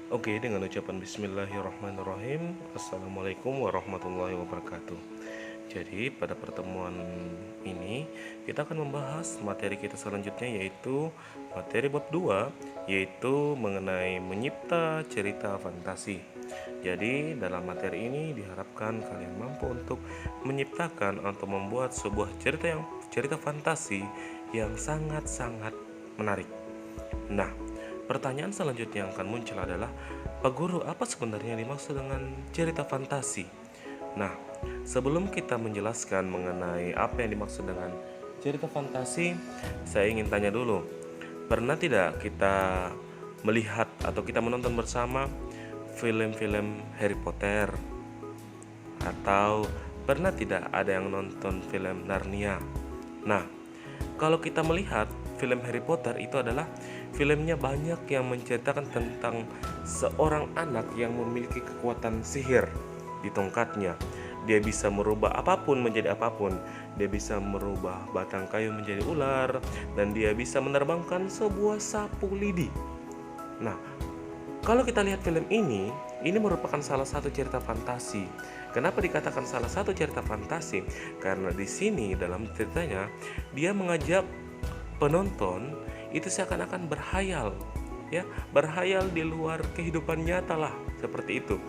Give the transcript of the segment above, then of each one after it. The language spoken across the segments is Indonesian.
Oke, dengan ucapan Bismillahirrahmanirrahim. Assalamualaikum warahmatullahi wabarakatuh. Jadi, pada pertemuan ini kita akan membahas materi kita selanjutnya, yaitu materi bab 2, yaitu mengenai menyipta cerita fantasi. Jadi, dalam materi ini diharapkan kalian mampu untuk menyiptakan atau membuat sebuah cerita fantasi yang sangat-sangat menarik. Nah, pertanyaan selanjutnya yang akan muncul adalah, Pak Guru, apa sebenarnya yang dimaksud dengan cerita fantasi? Nah, sebelum kita menjelaskan mengenai apa yang dimaksud dengan cerita fantasi, saya ingin tanya dulu, pernah tidak kita melihat atau kita menonton bersama film-film Harry Potter? Atau pernah tidak ada yang nonton film Narnia? Nah, kalau kita melihat film Harry Potter itu adalah filmnya banyak yang menceritakan tentang seorang anak yang memiliki kekuatan sihir di tongkatnya. Dia bisa merubah apapun menjadi apapun. Dia bisa merubah batang kayu menjadi ular, dan dia bisa menerbangkan sebuah sapu lidi. Nah, kalau kita lihat film ini merupakan salah satu cerita fantasi. Kenapa dikatakan salah satu cerita fantasi? Karena di sini dalam ceritanya dia mengajak penonton itu seakan-akan berhayal, ya, berhayal di luar kehidupan nyata lah, seperti itu.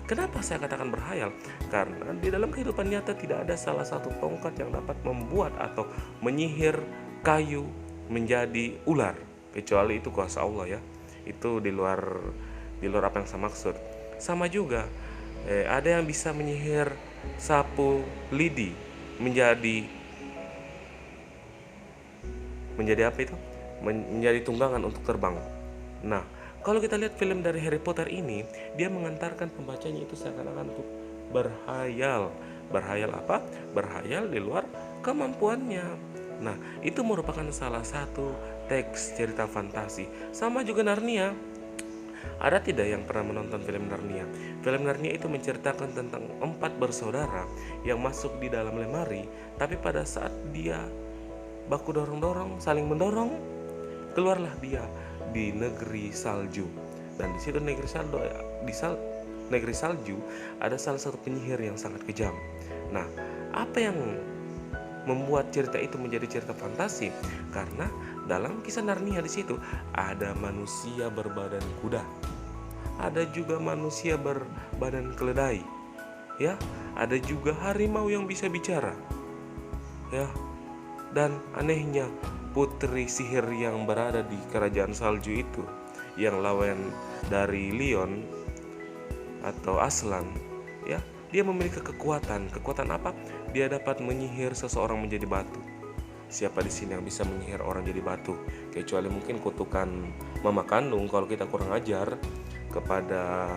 Kenapa saya katakan berhayal? Karena di dalam kehidupan nyata tidak ada salah satu tongkat yang dapat membuat atau menyihir kayu menjadi ular, kecuali itu kuasa Allah, ya. Itu di luar apa yang saya maksud. Sama juga ada yang bisa menyihir sapu lidi menjadi menjadi apa itu? Menjadi tunggangan untuk terbang. Nah, kalau kita lihat film dari Harry Potter ini, dia mengantarkan pembacanya itu seakan-akan untuk berhayal. Berhayal apa? Berhayal di luar kemampuannya. Nah, itu merupakan salah satu teks cerita fantasi. Sama juga Narnia. Ada tidak yang pernah menonton film Narnia? Film Narnia itu menceritakan tentang 4 bersaudara yang masuk di dalam lemari, tapi pada saat dia baku dorong-dorong, saling mendorong, keluarlah dia di negeri salju. Dan di situ negeri salju ada salah satu penyihir yang sangat kejam. Nah, apa yang membuat cerita itu menjadi cerita fantasi? Karena dalam kisah Narnia di situ ada manusia berbadan kuda, ada juga manusia berbadan keledai, ya, ada juga harimau yang bisa bicara, ya. Dan anehnya, putri sihir yang berada di kerajaan salju itu, yang lawan dari Leon atau Aslan, ya, dia memiliki kekuatan. Kekuatan apa? Dia dapat menyihir seseorang menjadi batu. Siapa di sini yang bisa menyihir orang jadi batu? Kecuali mungkin kutukan mama kandung. Kalau kita kurang ajar kepada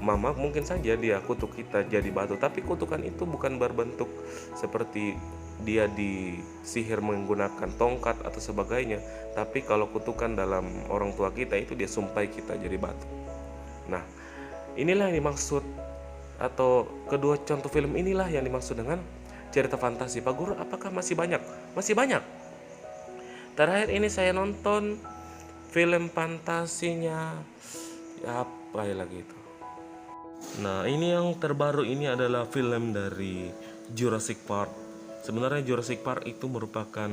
mama, mungkin saja dia kutuk kita jadi batu. Tapi kutukan itu bukan berbentuk seperti dia disihir menggunakan tongkat atau sebagainya. Tapi kalau kutukan dalam orang tua kita itu dia sumpai kita jadi batu. Nah, inilah yang dimaksud, atau kedua contoh film inilah yang dimaksud dengan cerita fantasi. Pak Guru, apakah masih banyak? Masih banyak. Terakhir ini saya nonton film fantasinya, apa ya lagi itu? Nah, ini yang terbaru ini adalah film dari Jurassic Park. Sebenarnya Jurassic Park itu merupakan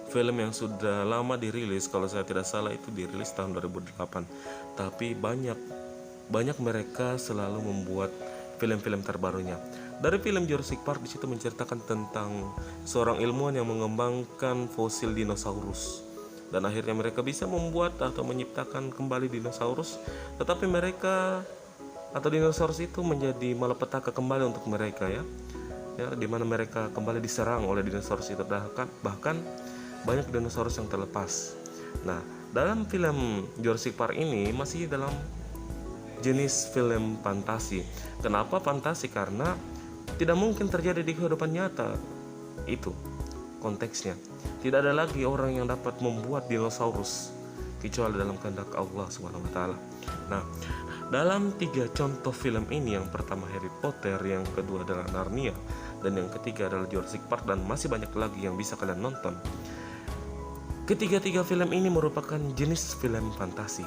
film yang sudah lama dirilis. Kalau saya tidak salah itu dirilis tahun 2008. Tapi banyak mereka selalu membuat film-film terbarunya. Dari film Jurassic Park di situ menceritakan tentang seorang ilmuwan yang mengembangkan fosil dinosaurus. Dan akhirnya mereka bisa membuat atau menciptakan kembali dinosaurus, tetapi mereka atau dinosaurus itu menjadi malapetaka kembali untuk mereka, ya, di mana mereka kembali diserang oleh dinosaurus itu, bahkan banyak dinosaurus yang terlepas. Nah, dalam film Jurassic Park ini masih dalam jenis film fantasi. Kenapa fantasi? Karena tidak mungkin terjadi di kehidupan nyata. Itu konteksnya. Tidak ada lagi orang yang dapat membuat dinosaurus kecuali dalam kehendak Allah Subhanahu wa taala. Nah, dalam 3 contoh film ini, yang pertama Harry Potter, yang kedua adalah Narnia, dan yang ketiga adalah Jurassic Park, dan masih banyak lagi yang bisa kalian nonton. Ketiga-tiga film ini merupakan jenis film fantasi.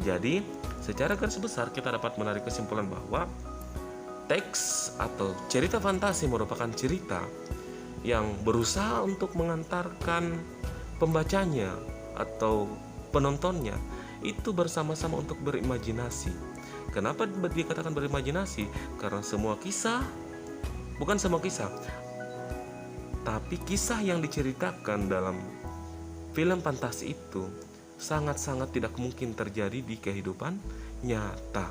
Jadi, Secara garis besar kita dapat menarik kesimpulan bahwa teks atau cerita fantasi merupakan cerita yang berusaha untuk mengantarkan pembacanya atau penontonnya itu bersama-sama untuk berimajinasi. Kenapa dikatakan berimajinasi? Karena bukan semua kisah, tapi kisah yang diceritakan dalam film fantasi itu sangat-sangat tidak mungkin terjadi di kehidupan nyata.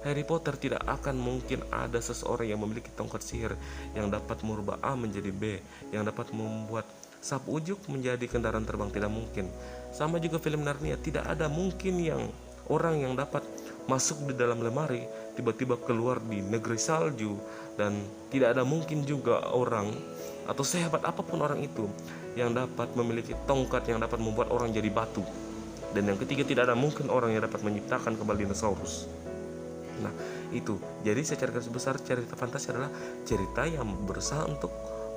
Harry Potter tidak akan mungkin ada seseorang yang memiliki tongkat sihir yang dapat merubah A menjadi B, yang dapat membuat sapu ujuk menjadi kendaraan terbang, tidak mungkin. Sama juga film Narnia, tidak ada mungkin orang yang dapat masuk di dalam lemari tiba-tiba keluar di negeri salju, dan tidak ada mungkin juga orang atau sehebat apapun orang itu yang dapat memiliki tongkat yang dapat membuat orang jadi batu. Dan yang ketiga, tidak ada mungkin orang yang dapat menciptakan kembali dinosaurus. Nah, itu. Jadi secara garis besar cerita fantasi adalah cerita yang berusaha untuk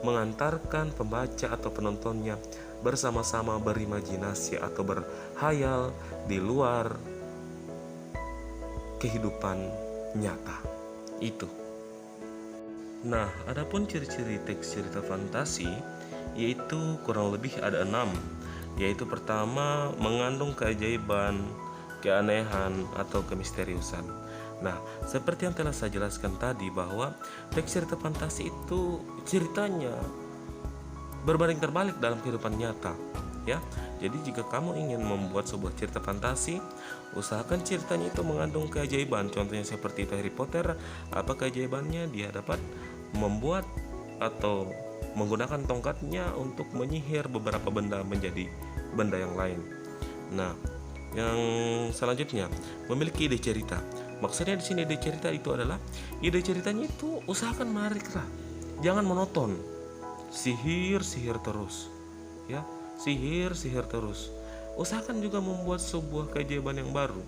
mengantarkan pembaca atau penontonnya bersama-sama berimajinasi atau berhayal di luar kehidupan nyata. Itu. Nah, adapun ciri-ciri teks cerita fantasi yaitu kurang lebih ada 6. Yaitu pertama, mengandung keajaiban, keanehan atau kemisteriusan. Nah, seperti yang telah saya jelaskan tadi bahwa teks cerita fantasi itu ceritanya berbanding terbalik dalam kehidupan nyata, ya. Jadi jika kamu ingin membuat sebuah cerita fantasi, usahakan ceritanya itu mengandung keajaiban. Contohnya seperti itu Harry Potter, apa keajaibannya? Dia dapat membuat atau menggunakan tongkatnya untuk menyihir beberapa benda menjadi benda yang lain. Nah, yang selanjutnya, memiliki ide cerita. Maksudnya di sini ide cerita itu adalah ide ceritanya itu usahakan menarik lah, jangan monoton, sihir terus, ya, sihir terus. Usahakan juga membuat sebuah keajaiban yang baru.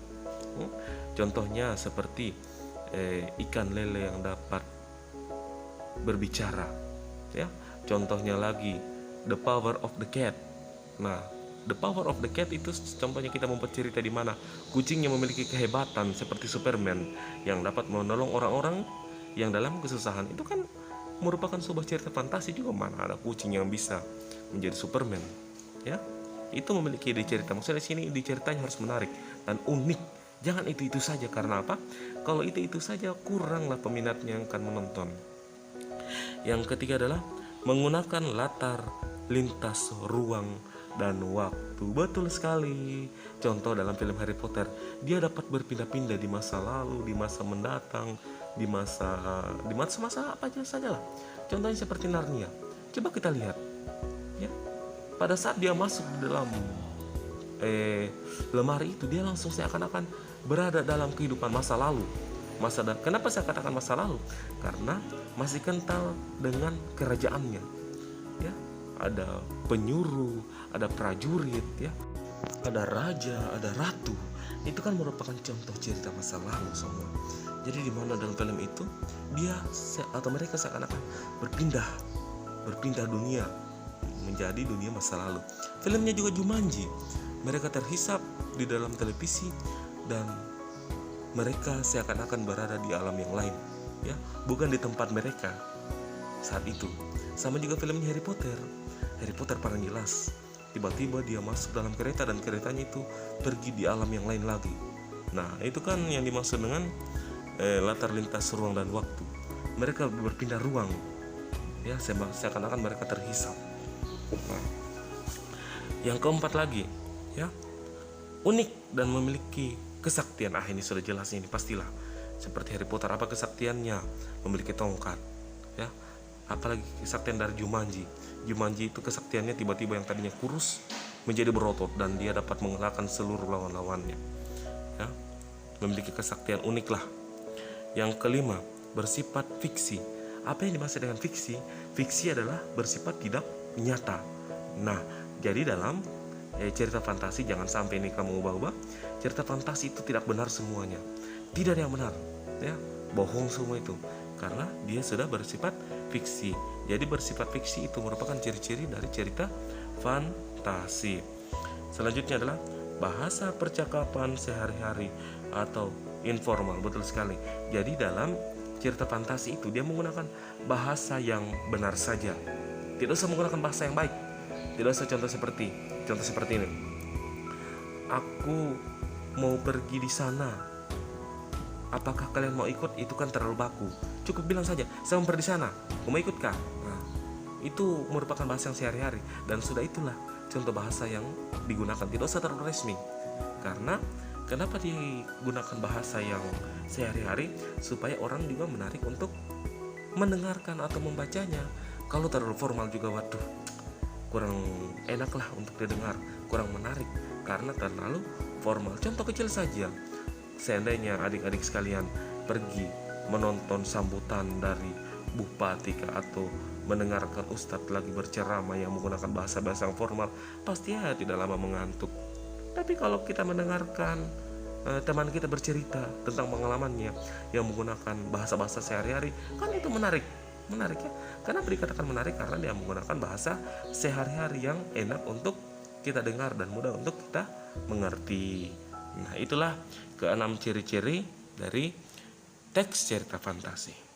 Contohnya seperti ikan lele yang dapat berbicara, ya. Contohnya lagi The Power of the Cat. Nah, The Power of the Cat itu contohnya kita membuat cerita di mana kucingnya memiliki kehebatan seperti Superman yang dapat menolong orang-orang yang dalam kesusahan. Itu kan merupakan sebuah cerita fantasi juga, mana ada kucing yang bisa menjadi Superman, ya. Itu memiliki ide cerita. Maksudnya di sini ide ceritanya harus menarik dan unik. Jangan itu saja, karena apa? Kalau itu saja kuranglah peminatnya yang akan menonton. Yang ketiga adalah menggunakan latar lintas ruang dan waktu. Betul sekali. Contoh dalam film Harry Potter, dia dapat berpindah-pindah di masa lalu, di masa mendatang, di masa apa aja saja lah. Contohnya seperti Narnia. Coba kita lihat, ya. Pada saat dia masuk di dalam lemari itu, dia langsung seakan-akan berada dalam kehidupan masa lalu. Kenapa saya katakan masa lalu? Karena masih kental dengan kerajaannya, ya. Ada penyuruh, ada prajurit, ya, ada raja, ada ratu. Itu kan merupakan contoh cerita masa lalu semua. Jadi di mana dalam film itu mereka seakan-akan berpindah dunia menjadi dunia masa lalu. Filmnya juga Jumanji. Mereka terhisap di dalam televisi dan mereka seakan-akan berada di alam yang lain, ya, bukan di tempat mereka saat itu. Sama juga filmnya Harry Potter. Harry Potter paling jelas, tiba-tiba dia masuk dalam kereta dan keretanya itu pergi di alam yang lain lagi. Nah, itu kan yang dimaksud dengan latar lintas ruang dan waktu. Mereka berpindah ruang, ya, seakan-akan mereka terhisap. Nah, yang keempat lagi, ya, unik dan memiliki kesaktian. Ini sudah jelas, ini pastilah seperti Harry Potter. Apa kesaktiannya? Memiliki tongkat, ya. Apalagi kesaktian dari Jumanji itu kesaktiannya tiba-tiba yang tadinya kurus menjadi berotot dan dia dapat mengalahkan seluruh lawan-lawannya, ya. Memiliki kesaktian unik lah. Yang kelima, bersifat fiksi. Apa yang dimaksud dengan fiksi? Fiksi adalah bersifat tidak nyata. Nah, jadi dalam cerita fantasi, jangan sampai ini kamu ubah-ubah. Cerita fantasi itu tidak benar semuanya, tidak ada yang benar, ya, bohong semua itu, karena dia sudah bersifat fiksi. Jadi bersifat fiksi itu merupakan ciri-ciri dari cerita fantasi. Selanjutnya adalah bahasa percakapan sehari-hari atau informal. Betul sekali. Jadi dalam cerita fantasi itu dia menggunakan bahasa yang benar saja. Tidak usah menggunakan bahasa yang baik. Tidak usah contoh seperti ini. Aku mau pergi di sana. Apakah kalian mau ikut? Itu kan terlalu baku. Cukup bilang saja, saya mau pergi di sana. Mau ikut kah? Nah, itu merupakan bahasa yang sehari-hari, dan sudah itulah contoh bahasa yang digunakan. Tidak usah terlalu resmi. Karena kenapa digunakan bahasa yang sehari-hari? Supaya orang juga menarik untuk mendengarkan atau membacanya. Kalau terlalu formal juga, waduh, kurang enak lah untuk didengar, kurang menarik karena terlalu formal. Contoh kecil saja, seandainya adik-adik sekalian pergi menonton sambutan dari bupati atau mendengarkan ustadz lagi berceramah yang menggunakan bahasa-bahasa yang formal, pasti ya tidak lama mengantuk. Tapi kalau kita mendengarkan teman kita bercerita tentang pengalamannya yang menggunakan bahasa-bahasa sehari-hari, kan itu menarik ya. Kenapa dikatakan menarik? Karena dia menggunakan bahasa sehari-hari yang enak untuk kita dengar dan mudah untuk kita mengerti. Nah, itulah keenam ciri-ciri dari teks cerita fantasi.